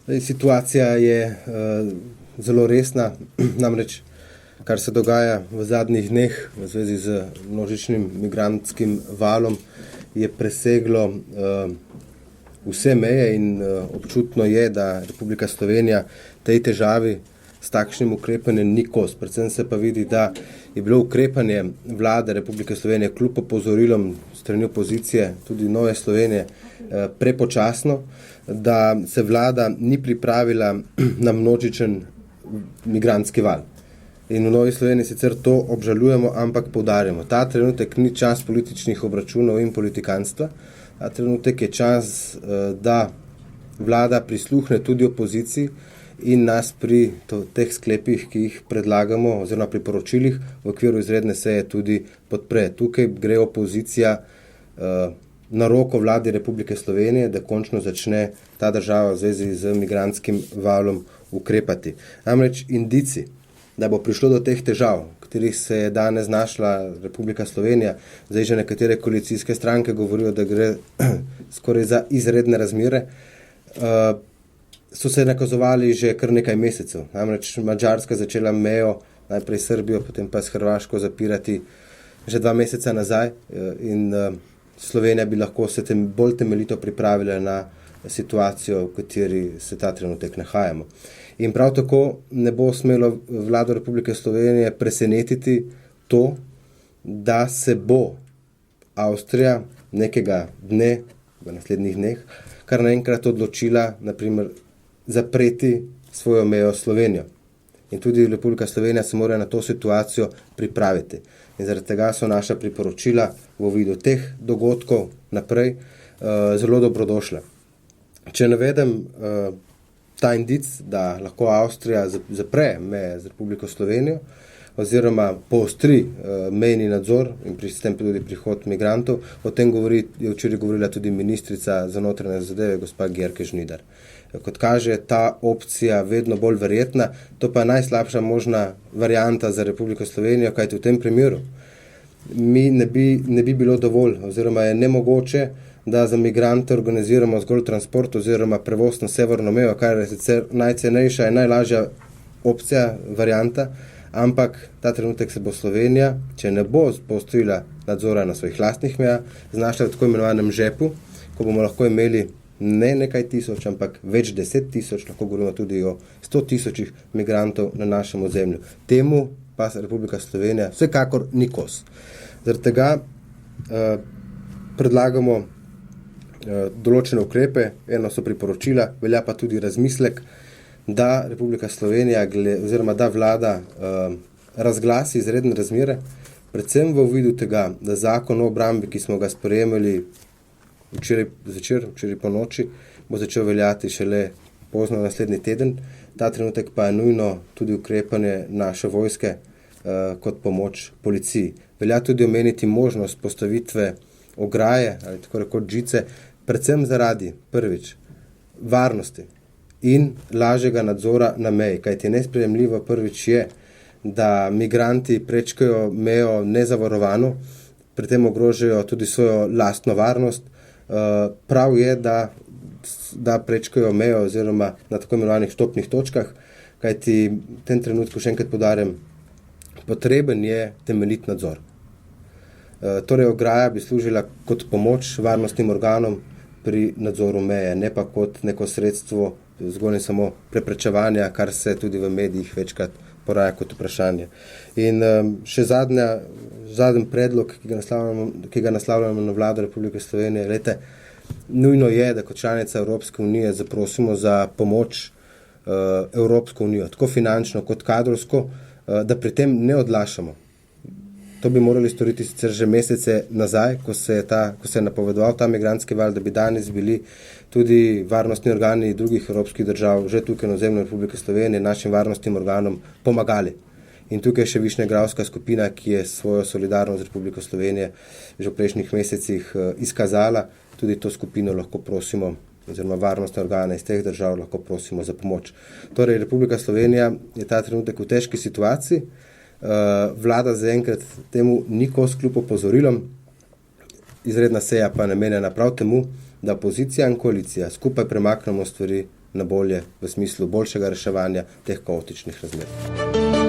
Situacija je zelo resna, namreč kar se dogaja v zadnjih dneh v zvezi z množičnim migrantskim valom, je preseglo vse meje in občutno je, da Republika Slovenija tej težavi s takšnim ukrepanjem ni kos. Predvsem se pa vidi, da je bilo ukrepanje vlade Republike Slovenije kljub opozorilom strani opozicije, tudi Nove Slovenije, prepočasno, da se vlada ni pripravila na množičen migrantski val. In v Novi Sloveniji sicer to obžalujemo, ampak poudarjamo. Ta trenutek ni čas političnih obračunov in politikanstva. Ta trenutek je čas, da vlada prisluhne tudi opoziciji in nas pri teh sklepih, ki jih predlagamo, oziroma priporočilih v okviru izredne seje tudi podpre. Tukaj gre opozicija na roko vladi Republike Slovenije, da končno začne ta država v zvezi z migrantskim valom ukrepati. Namreč indici, da bo prišlo do teh težav, v katerih se je danes znašla Republika Slovenija, zdaj že nekatere koalicijske stranke govorijo, da gre skoraj za izredne razmere, so se nakazovali že kar nekaj mesecev. Namreč Madžarska začela mejo, najprej Srbijo, potem pa s Hrvaško zapirati že 2 meseca nazaj in Slovenija bi lahko se bolj temeljito pripravila na situacijo, v kateri se ta trenutek nahajamo. In prav tako ne bo smelo vlado Republike Slovenije presenetiti to, da se bo Avstrija nekega dne, v naslednjih dneh, kar naenkrat odločila, naprimer, zapreti svojo mejo Slovenijo. In tudi Republika Slovenija se mora na to situacijo pripraviti. In zaradi tega so naša priporočila v vidu teh dogodkov naprej zelo dobrodošla. Če navedem ta indic, da lahko Avstrija zapre meje z Republiko Slovenijo oziroma poostri mejni nadzor in s tem tudi prihod migrantov, o tem je včeraj govorila tudi ministrica za notranje zadeve, gospa Györke Žnidar. Kot kaže, ta opcija vedno bolj verjetna, to pa je najslabša možna varianta za Republiko Slovenijo, kajti v tem primeru ne bi bilo dovolj oziroma je nemogoče, da za migrante organiziramo zgolj transport oziroma prevoz na severno mejo, kar je sicer najcenejša in najlažja opcija, varianta, ampak ta trenutek se bo Slovenija, če ne bo poostrila nadzora na svojih lastnih mejah, znašla v tako imenovanem žepu, ko bomo lahko imeli ne nekaj tisoč, ampak več 10 tisoč, lahko govorimo tudi o 100 tisočih migrantov na našem ozemlju. Temu pa Republika Slovenija vsekakor ni kos. Zaradi tega predlagamo določene ukrepe, eno so priporočila, velja pa tudi razmislek, da Republika Slovenija oziroma da vlada razglasi izredne razmere, predvsem v vidu tega, da zakon o obrambi, ki smo ga sprejemali včeraj zvečer, včeraj po noči, bo začel veljati šele pozno naslednji teden. Ta trenutek pa je nujno tudi ukrepanje naše vojske kot pomoč policiji. Velja tudi omeniti možnost postavitve ograje ali tako rekoč žice, predvsem zaradi prvič varnosti in lažjega nadzora na meji, kajti nesprejemljivo prvič je, da migranti prečkajo mejo nezavarovano, pri tem ogrožajo tudi svojo lastno varnost. Prav je, da prečkajo mejo oziroma na tako imenovanih vstopnih točkah, kajti v tem trenutku, še enkrat poudarjam, potreben je temeljit nadzor. Torej, ograja bi služila kot pomoč varnostnim organom pri nadzoru meje, ne pa kot neko sredstvo zgolj in samo preprečevanja, kar se tudi v medijih večkrat poraja kot vprašanje. In še zadnji predlog, ki ga naslavljamo na vlado Republike Slovenije, glejte, nujno je, da kot članica Evropske unije zaprosimo za pomoč Evropsko unijo, tako finančno kot kadrovsko, da pri tem ne odlašamo. To bi morali storiti sicer že mesece nazaj, ko se je napovedoval ta migrantski val, da bi danes bili tudi varnostni organi drugih evropskih držav že tukaj na ozemlju Republike Slovenije našim varnostnim organom pomagali. In tukaj je še Višnjegradska skupina, ki je svojo solidarnost z Republiko Slovenije že v prejšnjih mesecih izkazala. Tudi to skupino lahko prosimo, oziroma varnostne organe iz teh držav lahko prosimo za pomoč. Torej, Republika Slovenija je ta trenutek v težki situaciji. Vlada zaenkrat temu ni kos kljub opozorilom. Izredna seja pa namenjena prav temu, da opozicija in koalicija skupaj premaknemo stvari na bolje v smislu boljšega reševanja teh kaotičnih razmer.